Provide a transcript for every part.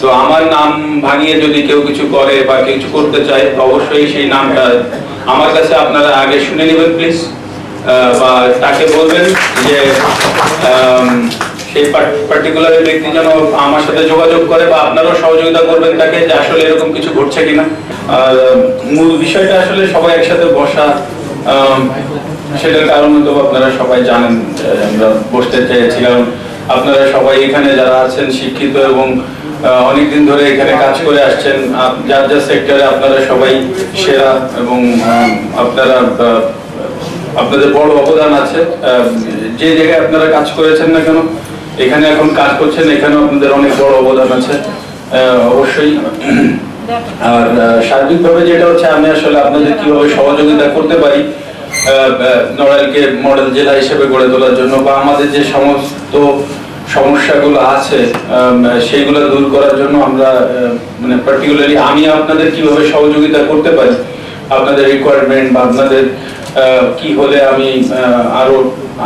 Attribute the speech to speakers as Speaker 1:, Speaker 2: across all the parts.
Speaker 1: তো আমার নাম ভাঙিয়ে যদি কেউ কিছু করে বা কিছু করতে চায় অবশ্যই সেই নামটা আমার কাছে আপনারা আগে শুনে নেবেন প্লিজ, বা তাকে বলবেন যে সেই পার্টিকুলার ব্যক্তি যেন আমার সাথে যোগাযোগ করে বা আপনারাও সহযোগিতা করবেন তাকে যে আসলে এরকম কিছু ঘটছে কিনা। আর মূল বিষয়টা আসলে সবাই একসাথে বসা, সেটার কারণ তো আপনারা সবাই জানেন। আমরা বসতে চেয়েছি কারণ আপনারা সবাই এখানে যারা আছেন শিক্ষিত এবং অনেকদিন ধরে এখানে কাজ করে আসছেন, যার যার সেক্টরে আপনারা সবাই সেরা এবং আপনারা আপনাদের বড় অবদান আছে। যে জায়গায় আপনারা কাজ করেছেন না কেন, এখানে এখন কাজ করছেন, এখানেও আপনাদের অনেক বড় অবদান আছে অবশ্যই। আর সার্বিকভাবে যেটা হচ্ছে, আমি আসলে আপনাদের কিভাবে সহযোগিতা করতে পারি নড়াইলকে মডেল জেলা হিসেবে গড়ে তোলার জন্য, বা আমাদের যে সমস্ত সমস্যাগুলো আছে সেইগুলো দূর করার জন্য আমরা মানে পার্টিকুলারলি আমি আপনাদের কিভাবে সহযোগিতা করতে পারি, আপনাদের রিকোয়ারমেন্ট বা আপনাদের কি হলে আমি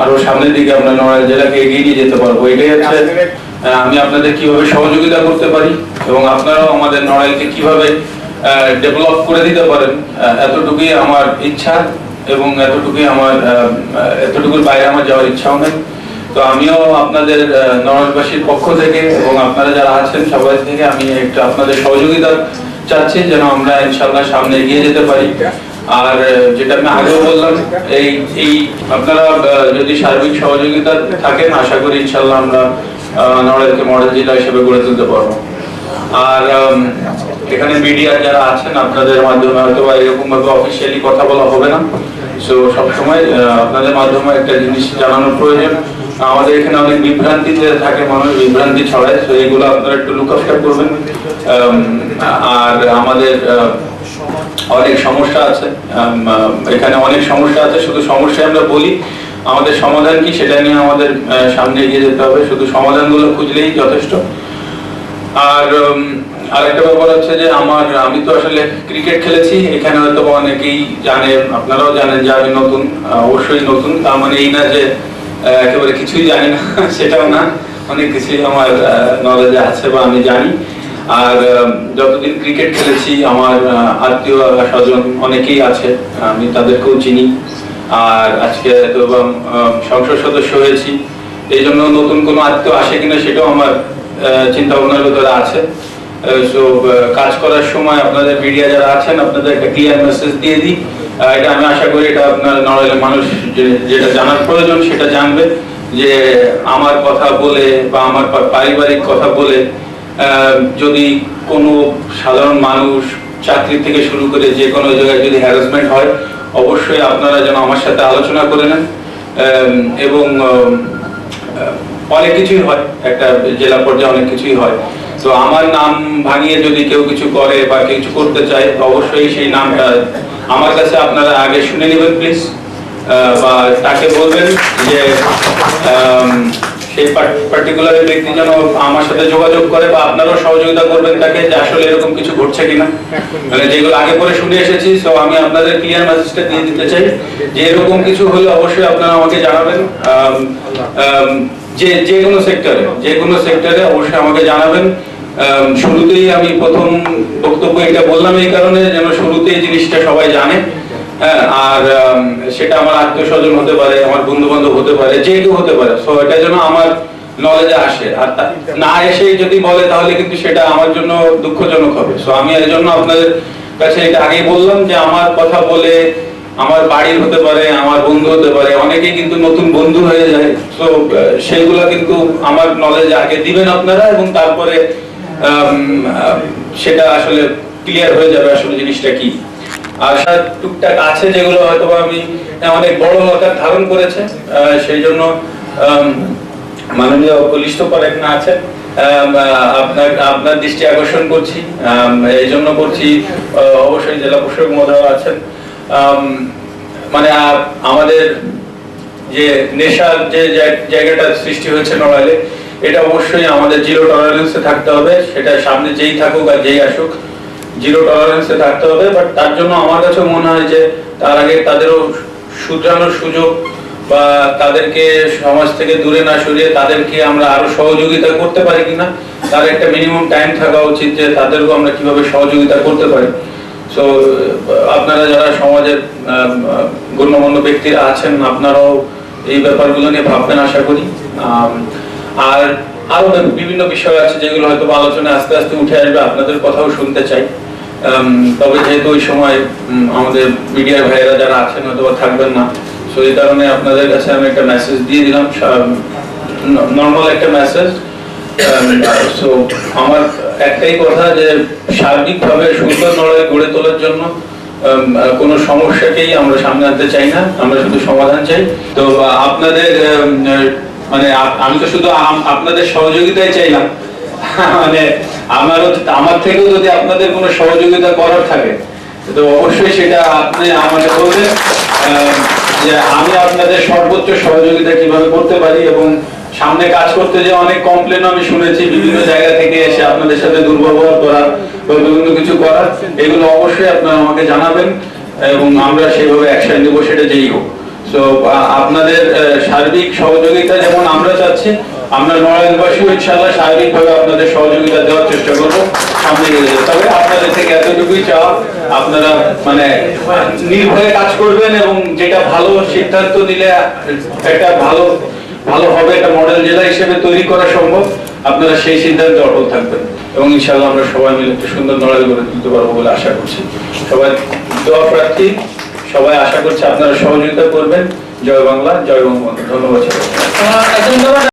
Speaker 1: আরো সামনের দিকে আমরা নড়াইল জেলাকে এগিয়ে নিয়ে যেতে পারবো, এটাই হচ্ছে আমি আপনাদের কিভাবে সহযোগিতা করতে পারি এবং আপনারাও আমাদের নড়াইলকে কিভাবে ডেভেলপ করে দিতে পারেন, এতটুকুই আমার ইচ্ছা এবং এতটুকুর বাইরে আমার যাওয়ার ইচ্ছাও নেই। তো আমিও আপনাদের নড়াইলবাসীর পক্ষ থেকে এবং আপনারা যারা আছেন সবাই থেকে আমি একটু আপনাদের সহযোগিতা চাচ্ছি যেন আমরা ইনশাআল্লাহ সামনে এগিয়ে যেতে পারি। আর যেটা আমি আগেও বললাম, এই আপনারা যদি সার্বিক সহযোগিতা থাকেন আশা করি ইনশাআল্লাহ আমরা নড়াইলকে মডেল জেলা হিসেবে গড়ে তুলতে পারবো। আর এখানে মিডিয়া যারা আছেন আপনাদের মাধ্যমে হয়তো বা এরকম ভাবে অফিসিয়ালি কথা বলা হবে না, সো সবসময় আপনাদের মাধ্যমে একটা জিনিস জানানোর প্রয়োজন। আমাদের এখানে অনেক বিভ্রান্তিতে থাকে, মানুষ বিভ্রান্তি ছড়ায়, তো এগুলো আপনারা একটু লুক আউট করবেন। আর আমাদের অনেক সমস্যা আছে, এখানে অনেক সমস্যা আছে, শুধু সমস্যা আমরা বলি, আমাদের সমাধান কি সেটা নিয়ে আমাদের সামনে এগিয়ে যেতে হবে, শুধু সমাধানগুলো খুঁজলেই যথেষ্ট। আর আরেকটা ব্যাপার হচ্ছে যে আমি তো আসলে ক্রিকেট খেলেছি, এখানে হয়তো অনেকেই জানেন, আপনারাও জানেন যে আমি নতুন, অবশ্যই নতুন, তার মানে এই না যে একেবারে কিছুই জানি না সেটাও না, অনেক কিছুই আমার নলেজে আছে বা আমি জানি। আর যতদিন ক্রিকেট খেলেছি আমার আত্মীয় স্বজন অনেকেই আছে, আমি তাদেরকেও চিনি। আর আজকে তো সংসদ সদস্য হয়েছি, এই জন্য নতুন কোনো আত্মীয় আসে কিনা সেটাও আমার চিন্তা ভাবনার ভেতরে আছে। সো কাজ করার সময় আপনাদের মিডিয়া যারা আছেন আপনাদের একটা ক্লিয়ার মেসেজ দিয়ে দিই, এটা আমি আশা করি এটা আপনার নড়াইলের মানুষ যেটা জানার প্রয়োজন সেটা জানবে, যে আমার কথা বলে বা আমার পারিবারিক কথা বলে যদি কোনো সাধারণ মানুষ চাকরি থেকে শুরু করে যে কোনো জায়গায় যদি হ্যারাসমেন্ট হয় অবশ্যই আপনারা যেন আমার সাথে আলোচনা করে নেন। এবং অনেক কিছুই হয়, একটা জেলা পর্যায়ে অনেক কিছুই হয়, তো আমার নাম ভাঙিয়ে যদি কেউ কিছু করে বা কিছু করতে চায় অবশ্যই সেই নামটা আমার কাছে আপনারা আগে শুনে নেবেন প্লিজ, বা তাকে বলবেন যে সেই পার্টিকুলার ব্যক্তি যেন আমার সাথে যোগাযোগ করে বা আপনারাও সহযোগিতা করবেন তাকে যে আসলে এরকম কিছু ঘটছে কিনা, মানে যেগুলো আগে পরে শুনে এসেছি। তো আমি আপনাদের ক্লিয়ার মেসেজটা দিয়ে দিতে চাই যে এরকম কিছু হলে অবশ্যই আপনারা আমাকে জানাবেন, যে কোনো সেক্টরে অবশ্যই আমাকে জানাবেন। শুরুতেই আমি প্রথম বক্তব্য এটা বললাম এই কারণে যেন শুরুতেই জিনিসটা সবাই জানে, আর সেটা আমার আত্মীয় স্বজন হতে পারে, আমার বন্ধু বান্ধব হতে পারে, যে কেউ হতে পারে, সো এটা যেন আমার নলেজে আসে। আর না এসে যদি বলে তাহলে কিন্তু সেটা আমার জন্য দুঃখজনক হবে। সো আমি এর জন্য আপনাদের কাছে এটা আগেই বললাম যে আমার কথা বলে আমার বাড়ির হতে পারে, আমার বন্ধু হতে পারে, অনেকেই কিন্তু নতুন বন্ধু হয়ে যায়, তো সেইগুলো কিন্তু আমার নলেজে আগে দিবেন আপনারা, এবং তারপরে সেটা আসলে ক্লিয়ার হয়ে যাবে আসলে জিনিসটা কি। আর টুকটাক আছে যেগুলো হয়তো আমি অনেক বড় আকার ধারণ করেছে, সেই জন্য মাননীয় পুলিশ সুপার না আছে, আপনার দৃষ্টি আকর্ষণ করছি, এই জন্য করছি, অবশ্যই জেলা প্রশাসক মহোদয় আছেন। মানে আমাদের যে নেশার যে জায়গাটা সৃষ্টি হয়েছে নড়াইলে, এটা অবশ্যই আমাদের জিরো টলারেন্সে থাকতে হবে, সেটা সামনে যেই থাকুক আর যেই আসুক জিরো টলারেন্সে থাকতে হবে। বাট তার জন্য আমার কাছে মনে হয় যে তার আগে তাদেরও শুধরানোর সুযোগ বা তাদেরকে সমাজ থেকে দূরে না সরিয়ে তাদেরকে আমরা আরো সহযোগিতা করতে পারি কিনা, তার একটা মিনিমাম টাইম থাকা উচিত যে তাদেরকে আমরা কিভাবে সহযোগিতা করতে পারি। সো আপনারা যারা সমাজের গণ্যমান্য ব্যক্তিরা আছেন, আপনারাও এই ব্যাপারগুলো নিয়ে ভাববেন আশা করি। আর আরো বিভিন্ন বিষয় আছে যেগুলো হয়তো আলোচনায় আস্তে আস্তে উঠে আসবে, আপনাদের কথাও শুনতে চাই। তবে যেহেতু ওই সময় আমাদের মিডিয়ার ভাইয়েরা যারা আছেন হয়তো থাকবেন না, সো এই কারণে আপনাদের কাছে আমি একটা মেসেজ দিয়ে দিলাম, নর্মাল একটা মেসেজ। সো আমার একটাই কথা যে সার্বিকভাবে সুন্দর নড়াই গড়ে তোলার জন্য কোনো সমস্যাকেই আমরা সামনে আনতে চাই না, আমরা শুধু সমাধান চাই। তো আপনাদের মানে আমি তো শুধু আপনাদের সহযোগিতাই চাইলাম, মানে আমার থেকেও যদি আপনাদের কোনো সহযোগিতা করার থাকে তো অবশ্যই সেটা আপনি আমাকে বলবেন যে আমি আপনাদের সর্বোচ্চ সহযোগিতা কিভাবে করতে পারি। এবং সামনে কাজ করতে যে অনেক কমপ্লেন আমি শুনেছি বিভিন্ন জায়গা থেকে এসে আপনাদের সাথে দুর্ব্যবহার করা বা বিভিন্ন কিছু করার, এগুলো অবশ্যই আপনারা আমাকে জানাবেন এবং আমরা সেভাবে অ্যাকশন নেব, সেটা যেই হোক। তো আপনাদের সার্বিক সহযোগিতা যেমন আমরা চাচ্ছি, আমরা নড়াইলবাসীও ইনশাআল্লাহ সার্বিকভাবে আপনাদের সহযোগিতা দেওয়ার চেষ্টা করবো সামনে গেলে। তবে আপনাদের থেকে এতটুকুই চাওয়া, আপনারা মানে নির্ভয়ে কাজ করবেন এবং যেটা ভালো সিদ্ধান্ত নিলে একটা ভালো হবে, একটা মডেল জেলা হিসেবে তৈরি করা সম্ভব, আপনারা সেই সিদ্ধান্তে অটল থাকবেন এবং ইনশাআল্লাহ আমরা সবাই মিলে একটা সুন্দর নড়াইল গড়ে তুলতে পারবো বলে আশা করছি। সবাই দোয়া প্রার্থী, সবাই আশা করছি আপনারা সহযোগিতা করবেন। জয় বাংলা, জয় বঙ্গবন্ধু। ধন্যবাদ।